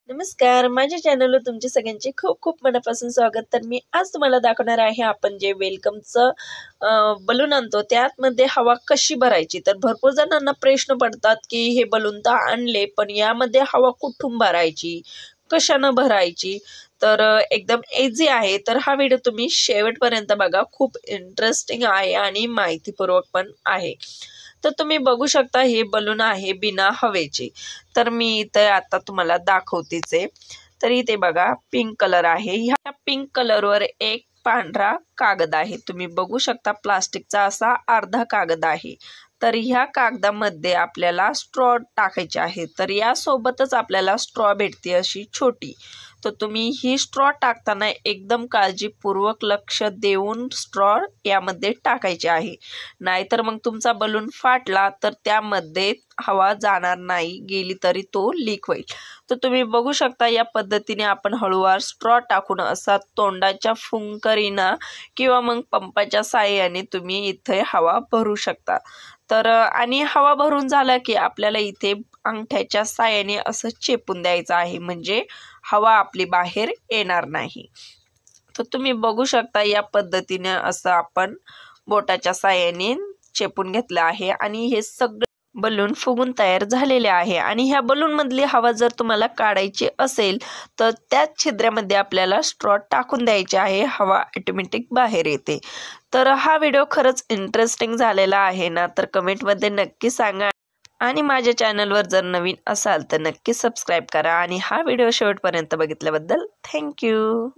नमस्कार, माझ्या चॅनलवर तुमचे सगळ्यांचे खूप खूप मनापासून स्वागत। तर मी आज तुम्हाला दाखवणार आहे आपण जे वेलकमचं बलून आणतो त्यामध्ये हवा कशी भरायची। तर भरपूर जणांना प्रश्न पडतात की हे बलून तर आणले पण यामध्ये हवा कुठून भरायची, कशाने भरायची। तर एकदम इझी आहे। तर हा व्हिडिओ तुम्ही शेवटपर्यंत बघा, खूप इंटरेस्टिंग आहे आणि माहितीपूर्वक पण आहे। तर तुम्ही बघू शकता हे बलून आहे बिना हवेचे। तर मी इथे आता तुम्हाला दाखवतेच आहे। तर इथे बघा पिंक कलर आहे। ह्या पिंक कलरवर एक पांढरा कागद आहे। तुम्ही बघू शकता प्लास्टिकचा असा अर्धा कागद आहे। तर ह्या कागदामध्ये आपल्याला स्ट्रॉ टाकायचे आहे। तर या सोबतच आपल्याला स्ट्रॉ भेटते अशी छोटी। तर तुम्ही ही स्ट्रॉ टाकताना एकदम काळजीपूर्वक लक्ष देऊन स्ट्रॉ यामध्ये टाकायचे आहे। नाहीतर मग तुमचा बलून फाटला तर त्यामध्ये हवा जाणार नाही, गेली तरी तो लीक होईल। तर तुम्ही बघू शकता या पद्धतीने आपण हळूवार स्ट्रॉ टाकून असा तोंडाच्या फुंकरीना किंवा मग पंपाच्या साहाय्याने तुम्ही इथे हवा भरू शकता। तर आणि हवा भरून झाला की आपल्याला इथे अंगठ्याच्या साहाय्याने असं चेपून द्यायचं आहे, म्हणजे हवा आपली बाहेर येणार नाही। तर तुम्ही बघू शकता या पद्धतीने असं आपण बोटाच्या साहाय्याने चेपून घेतलं आहे आणि हे सगळे बलून फुगून तयार झालेले आहे। आणि ह्या बलून मधली हवा जर तुम्हाला काढायची असेल तर त्याच छिद्रामध्ये आपल्याला स्ट्रॉ टाकून द्यायचे आहे, हवा ऑटोमॅटिक बाहेर येते। तर हा व्हिडिओ खरंच इंटरेस्टिंग झालेला आहे ना, तर कमेंटमध्ये नक्की सांगा। आणि माझ्या चॅनलवर जर नवीन असाल तर नक्की सबस्क्राईब करा। आणि हा व्हिडिओ शेवटपर्यंत बघितल्याबद्दल थँक्यू।